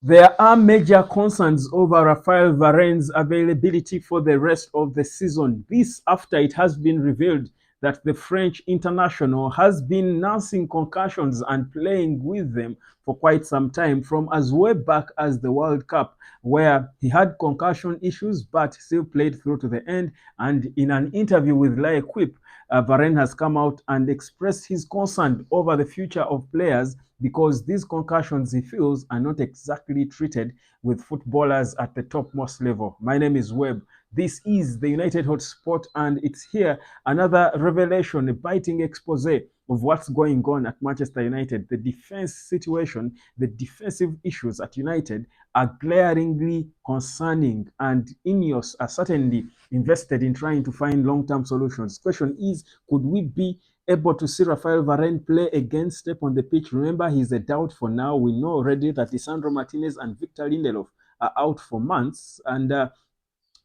There are major concerns over Raphael Varane's availability for the rest of the season. This after it has been revealed that the French international has been nursing concussions and playing with them for quite some time, from as way back as the World Cup, where he had concussion issues but still played through to the end. And in an interview with L'Equipe, Varane has come out and expressed his concern over the future of players because these concussions he feels are not exactly treated with footballers at the topmost level. My name is Webb. This is the United Hotspot, and it's here another revelation, a biting expose of what's going on at Manchester United. The defense situation, the defensive issues at United are glaringly concerning, and Ineos are certainly invested in trying to find long-term solutions. Question is, could we be able to see Raphael Varane play again, step on the pitch? Remember, he's a doubt for now. We know already that Lisandro Martinez and Victor Lindelof are out for months, and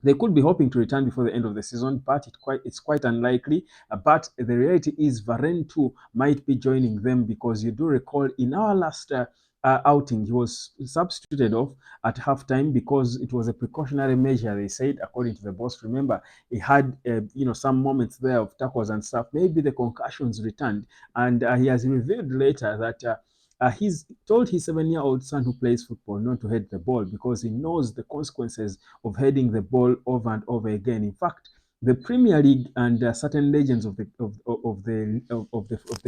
they could be hoping to return before the end of the season, but it's quite unlikely. But the reality is Varane too might be joining them, because you do recall in our last outing, he was substituted off at halftime because it was a precautionary measure, they said, according to the boss. Remember, he had some moments there of tackles and stuff. Maybe the concussions returned, and he has revealed later that he's told his 7-year-old son who plays football not to head the ball because he knows the consequences of heading the ball over and over again. In fact, the Premier League and certain legends of the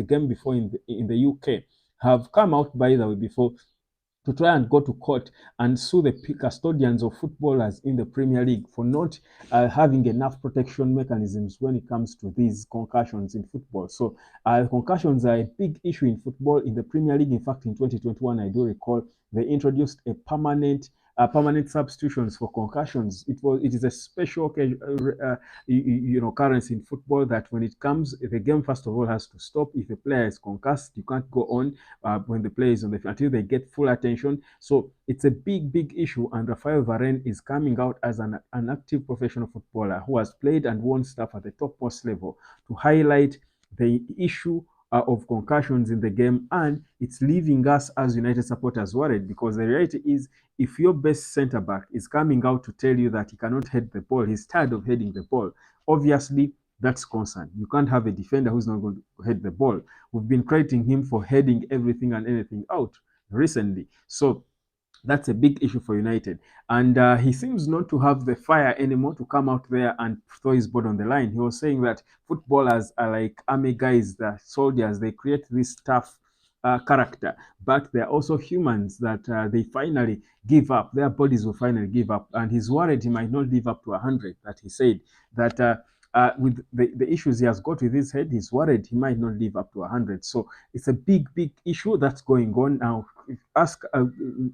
game before in the UK have come out, by the way, before, to try and go to court and sue the custodians of footballers in the Premier League for not having enough protection mechanisms when it comes to these concussions in football. So concussions are a big issue in football in the Premier League. In fact, in 2021, I do recall they introduced a permanent substitutions for concussions. It is a special currency in football that when it comes, the game first of all has to stop. If a player is concussed, you can't go on when the player is on the field until they get full attention. So it's a big issue, and Raphael Varane is coming out as an active professional footballer who has played and won stuff at the topmost level to highlight the issue of concussions in the game, and it's leaving us as United supporters worried, because the reality is, if your best centre back is coming out to tell you that he cannot head the ball, he's tired of heading the ball, obviously that's concern. You can't have a defender who's not going to head the ball. We've been crediting him for heading everything and anything out recently. So that's a big issue for United. And he seems not to have the fire anymore to come out there and throw his body on the line. He was saying that footballers are like army guys, the soldiers. They create this tough character, but they're also humans that they finally give up. Their bodies will finally give up. And he's worried he might not live up to 100, that he said that with the issues he has got with his head, he's worried he might not live up to 100. So it's a big issue that's going on now.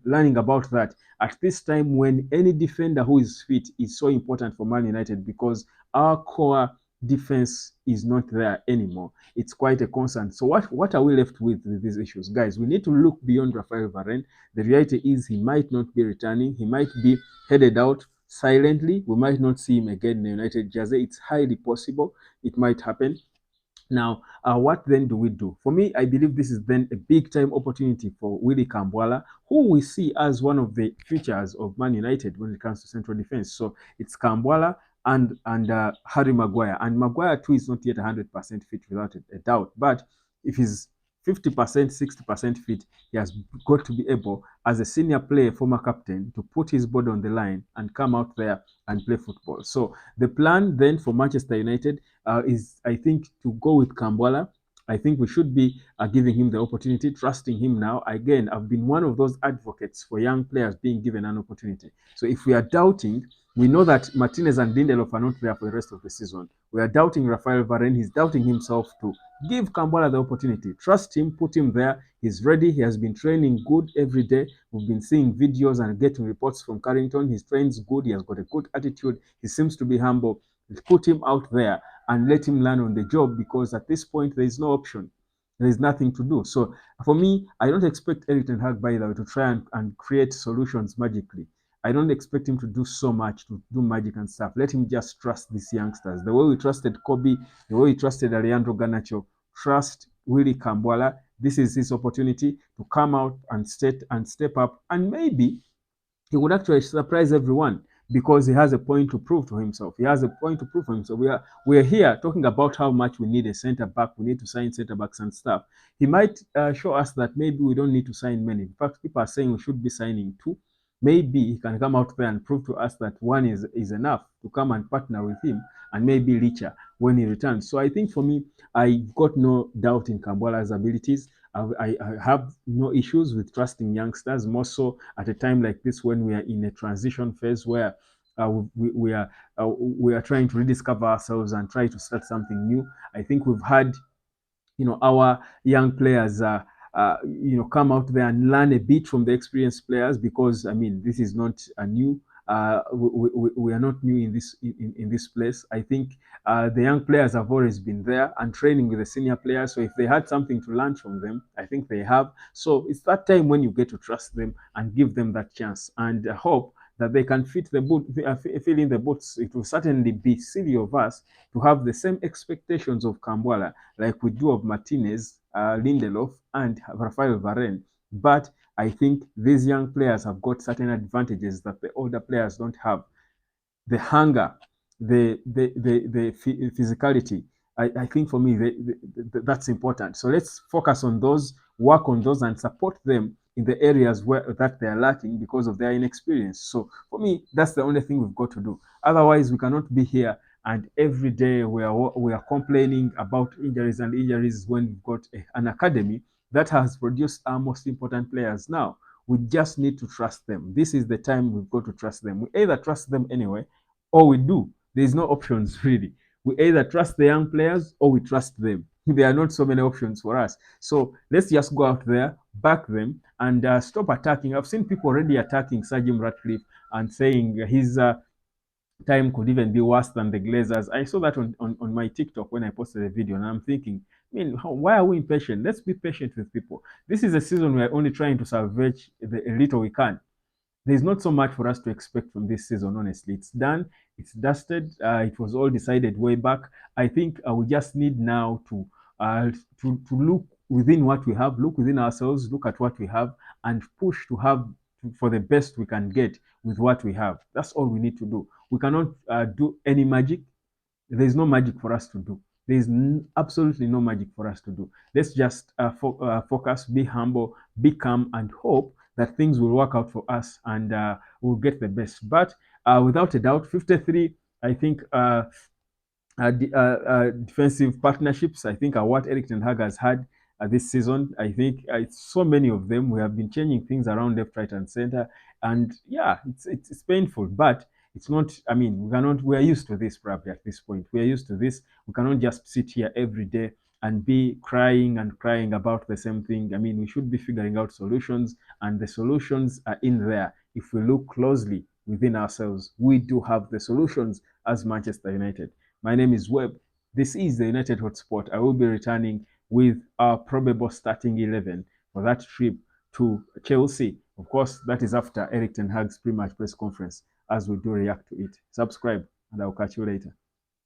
Learning about that at this time when any defender who is fit is so important for Man United, because our core defense is not there anymore. It's quite a concern. So what are we left with these issues? Guys, we need to look beyond Raphael Varane. The reality is he might not be returning. He might be headed out silently. We might not see him again in the United jersey. It's highly possible. It might happen. Now, what then do we do? For me, I believe this is then a big-time opportunity for Willy Kambwala, who we see as one of the futures of Man United when it comes to central defense. So it's Kambwala and Harry Maguire. And Maguire too is not yet 100% fit, without a doubt. But if he's 50%, 60% fit, he has got to be able, as a senior player, former captain, to put his body on the line and come out there and play football. So the plan then for Manchester United is, I think, to go with Kambwala. I think we should be giving him the opportunity, trusting him now. Again, I've been one of those advocates for young players being given an opportunity. So if we are doubting, we know that Martinez and Lindelof are not there for the rest of the season. We are doubting Raphael Varane. He's doubting himself too. Give Kambwala the opportunity. Trust him. Put him there. He's ready. He has been training good every day. We've been seeing videos and getting reports from Carrington. He trains good. He has got a good attitude. He seems to be humble. Put him out there and let him learn on the job, because at this point there is no option. There is nothing to do. So for me, I don't expect Erik ten Hag, by the way, to try and create solutions magically. I don't expect him to do so much, to do magic and stuff. Let him just trust these youngsters. The way we trusted Kobe, the way we trusted Alejandro Garnacho, trust Willy Kambwala. This is his opportunity to come out and step up and maybe he would actually surprise everyone because he has a point to prove to himself. He has a point to prove to himself. We are here talking about how much we need a centre back. We need to sign centre backs and stuff. He might show us that maybe we don't need to sign many. In fact, people are saying we should be signing two. Maybe he can come out there and prove to us that one is enough to come and partner with him, and maybe Licha when he returns. So I think for me, I've got no doubt in Kambwala's abilities. I have no issues with trusting youngsters, more so at a time like this when we are in a transition phase where we are trying to rediscover ourselves and try to start something new. I think we've had our young players come out there and learn a bit from the experienced players, because I mean this is not a new we are not new in this place. I think the young players have always been there and training with the senior players. So if they had something to learn from them, I think they have. So it's that time when you get to trust them and give them that chance, and hope that they can fill in the boots. It will certainly be silly of us to have the same expectations of Kambwala like we do of Martinez, Lindelof, and Raphael Varane. But I think these young players have got certain advantages that the older players don't have. The hunger, the physicality. I think for me that's important. So let's focus on those, work on those, and support them in the areas where that they are lacking because of their inexperience. So for me, that's the only thing we've got to do. Otherwise, we cannot be here and every day we are complaining about injuries and injuries when we've got an academy that has produced our most important players. Now we just need to trust them. This is the time we've got to trust them. We either trust them anyway, or we do. There's no options really. We either trust the young players or we trust them. There are not so many options for us. So let's just go out there, back them, and stop attacking. I've seen people already attacking Sir Jim Ratcliffe and saying his time could even be worse than the Glazers. I saw that on my TikTok when I posted a video, and I'm thinking, I mean, why are we impatient? Let's be patient with people. This is a season we're only trying to salvage the little we can. There's not so much for us to expect from this season, honestly. It's done, it's dusted, it was all decided way back. I think we just need now uh, to look within what we have, look within ourselves, look at what we have, and push to have for the best we can get with what we have. That's all we need to do. We cannot do any magic. There's no magic for us to do. There's absolutely no magic for us to do. Let's just focus, be humble, be calm, and hope that things will work out for us and we'll get the best. But without a doubt, 53, I think defensive partnerships, I think, are what Eric Ten Hag has had this season. I think it's so many of them. We have been changing things around left, right, and center, and yeah, it's painful, but it's not. I mean, we cannot. We are used to this probably at this point. We are used to this. We cannot just sit here every day and be crying and crying about the same thing. I mean, we should be figuring out solutions, and the solutions are in there. If we look closely within ourselves, we do have the solutions as Manchester United. My name is Webb. This is the United Hotspot. I will be returning with our probable starting 11 for that trip to Chelsea. Of course, that is after Eric Ten Hag's pre-match press conference as we do react to it. Subscribe, and I'll catch you later.